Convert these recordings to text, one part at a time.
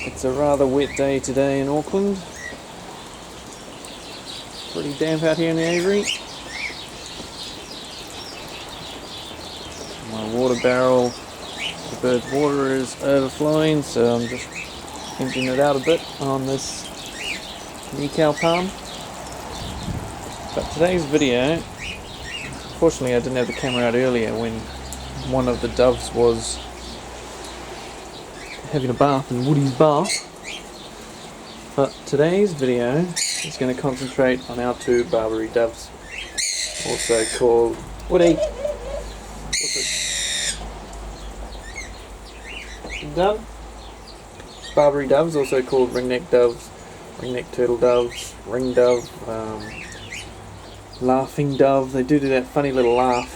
It's a rather wet day today in Auckland. Pretty damp out here in the aviary. My water barrel, the bird's water is overflowing, so I'm just emptying it out a bit on this cow palm. But today's video, unfortunately I didn't have the camera out earlier when one of the doves was having a bath in Woody's bath. But today's video is going to concentrate on our two Barbary doves, also called Woody. What's it? Done? Barbary doves, also called ringneck doves, ringneck turtle doves, ring dove, laughing dove. They do that funny little laugh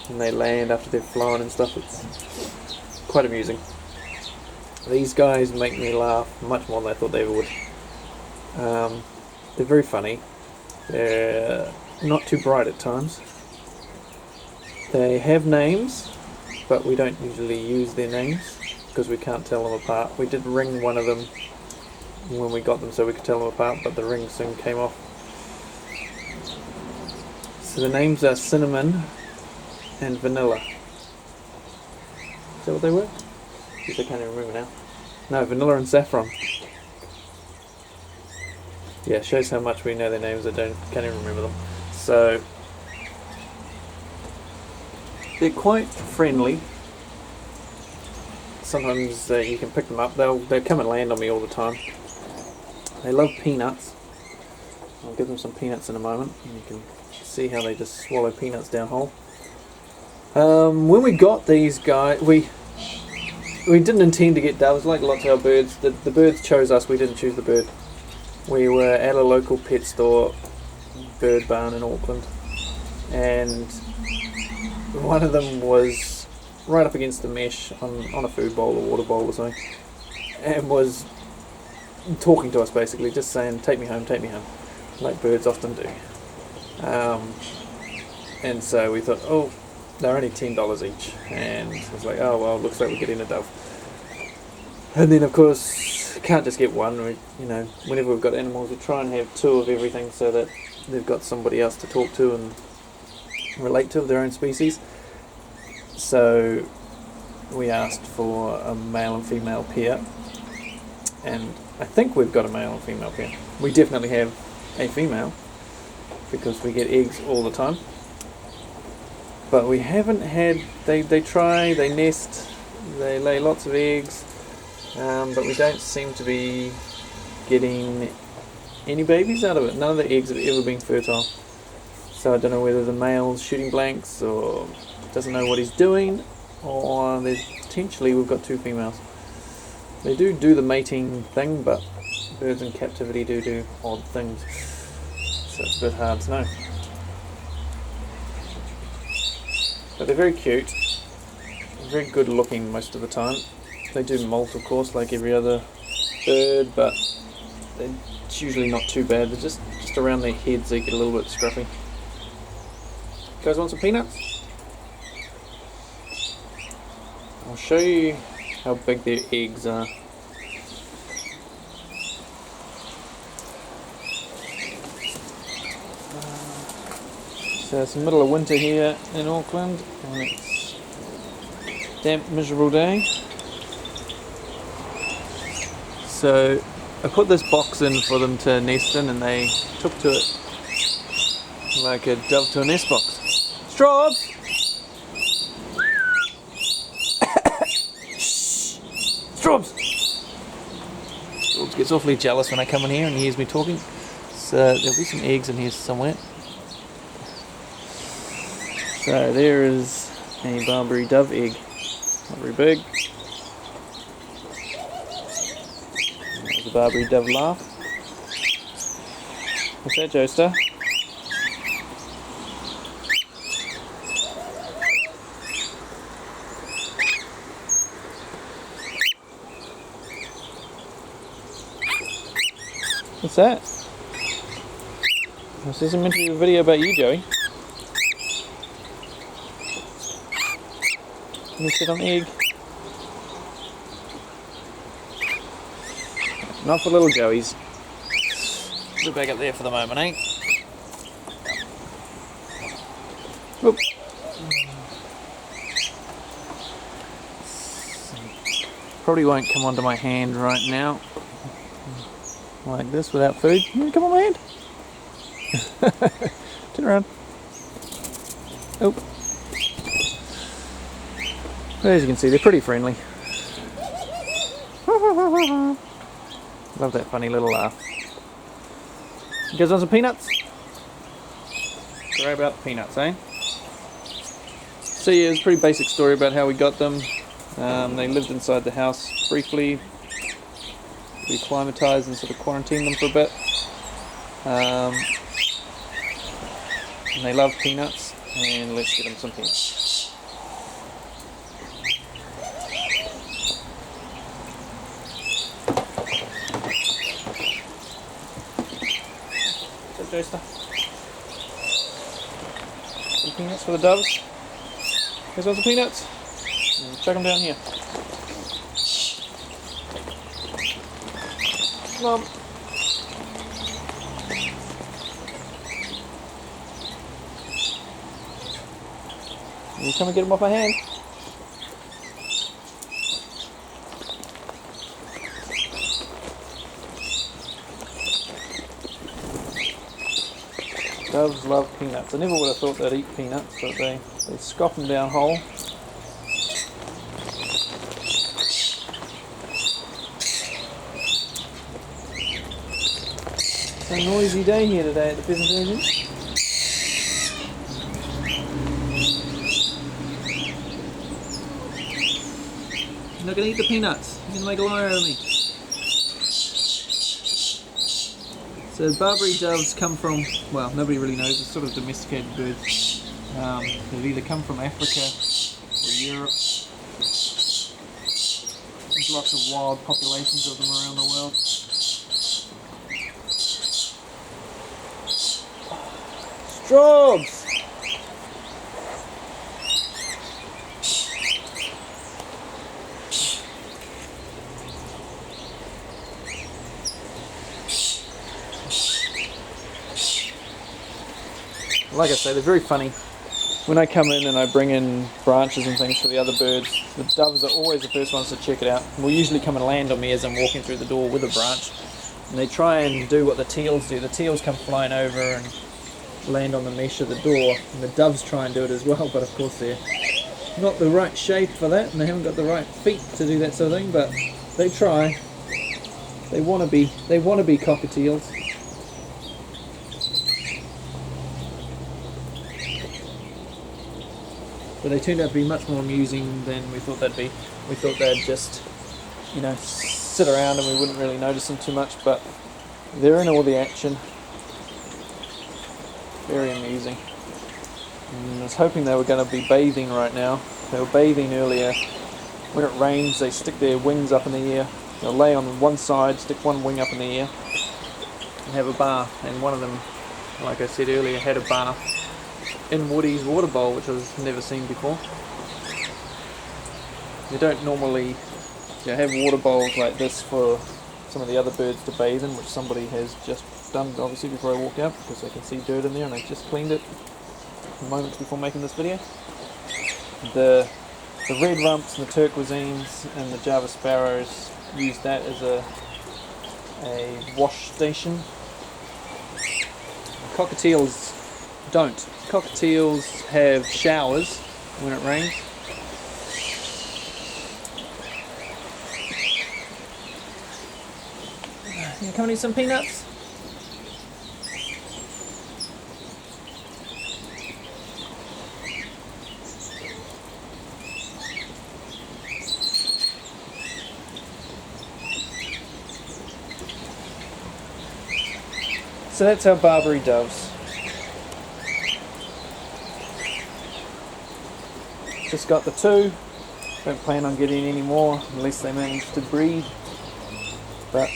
when they land after they've flown and stuff. It's quite amusing. These guys make me laugh much more than I thought they would. They're very funny. They're not too bright at times. They have names, but we don't usually use their names because we can't tell them apart. We did ring one of them when we got them so we could tell them apart, but the ring soon came off. So the names are Cinnamon and Vanilla. Is that what they were? I can't even remember now. No, Vanilla and Saffron. Yeah, shows how much we know their names. I can't even remember them. So they're quite friendly. Sometimes you can pick them up. They'll come and land on me all the time. They love peanuts. I'll give them some peanuts in a moment, and you can see how they just swallow peanuts down whole. When we got these guys, we didn't intend to get doves like lots of our birds. The birds chose us, we didn't choose the bird. We were at a local pet store, bird barn in Auckland, and one of them was right up against the mesh on a food bowl or water bowl or something, and was talking to us basically, just saying, take me home, like birds often do. And so we thought, oh, they're only $10 each, and it was like, oh well, looks like we're getting a dove. And then of course, can't just get one. Whenever we've got animals, we try and have two of everything so that they've got somebody else to talk to and relate to of their own species. So we asked for a male and female pair, and I think we've got a male and female pair. We definitely have a female because we get eggs all the time. But we haven't had, they try, they nest, they lay lots of eggs, but we don't seem to be getting any babies out of it. None of the eggs have ever been fertile. So I don't know whether the male's shooting blanks or doesn't know what he's doing, or there's potentially we've got two females. They do the mating thing, but birds in captivity do odd things. So it's a bit hard to know. But they're very cute, very good looking most of the time. They do molt, of course, like every other bird, but it's usually not too bad. They're just around their heads they get a little bit scruffy. You guys want some peanuts? I'll show you how big their eggs are. So it's the middle of winter here in Auckland, and it's a damp, miserable day. So I put this box in for them to nest in, and they took to it like a dove to a nest box. Straws! Straws! Straws gets awfully jealous when I come in here and he hears me talking. So there'll be some eggs in here somewhere. So there is a Barbary dove egg. Not very big. There's a Barbary dove laugh. What's that, Joester? What's that? This isn't meant to be a video about you, Joey. Let me sit on the egg. Not for little Joeys. Put it back up there for the moment, eh? Oop. Probably won't come onto my hand right now. Like this without food. Come on my hand. Turn around. Oh. As you can see, they're pretty friendly. Love that funny little laugh. You guys want some peanuts? Grab out the peanuts, eh? So yeah, it's a pretty basic story about how we got them. They lived inside the house briefly. We acclimatized and sort of quarantined them for a bit. And they love peanuts, and let's get them some peanuts. So Joester. Some peanuts for the doves. Here's some peanuts. And chuck them down here. Come on. You come and get them off my hand. Doves love peanuts. I never would have thought they'd eat peanuts, but they scoff them down whole. It's a noisy day here today at the pheasant agent. You're not going to eat the peanuts. You're going to make a liar out of me. So Barbary doves come from, well, nobody really knows, it's sort of domesticated birds. They've either come from Africa or Europe. There's lots of wild populations of them around the world. Straubs! Like I say, they're very funny. When I come in and I bring in branches and things for the other birds, the doves are always the first ones to check it out. And will usually come and land on me as I'm walking through the door with a branch. And they try and do what the teals do. The teals come flying over and land on the mesh of the door. And the doves try and do it as well, but of course they're not the right shape for that. And they haven't got the right feet to do that sort of thing, but they try. They want to be cockatiels. But they turned out to be much more amusing than we thought they'd be. We thought they'd just, sit around and we wouldn't really notice them too much, but they're in all the action. Very amusing. And I was hoping they were going to be bathing right now. They were bathing earlier. When it rains, they stick their wings up in the air. They'll lay on one side, stick one wing up in the air, and have a bath. And one of them, like I said earlier, had a bath in Woody's water bowl, which I've never seen before. You don't normally have water bowls like this for some of the other birds to bathe in, which somebody has just done obviously before I walked out, because I can see dirt in there and I just cleaned it moments before making this video. The red rumps and the turquoisines and the Java sparrows use that as a wash station. Cockatiels don't. Cockatiels have showers when it rains. You come and eat some peanuts? So that's our Barbary doves. Just got the two. Don't plan on getting any more unless they manage to breed. But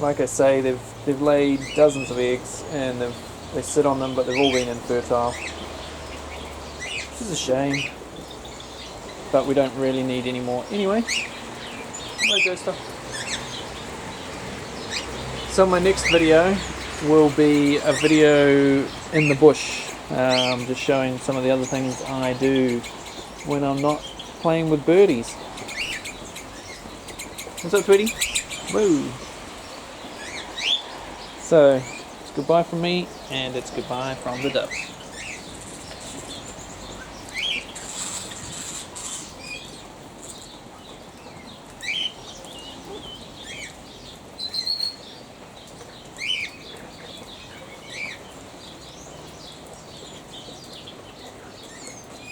like I say, they've laid dozens of eggs and they sit on them, but they've all been infertile. This is a shame, but we don't really need any more anyway. Hello, Joester. So my next video will be a video in the bush, just showing some of the other things I do when I'm not playing with birdies. What's up, sweetie? Woo! So, it's goodbye from me, and it's goodbye from the doves.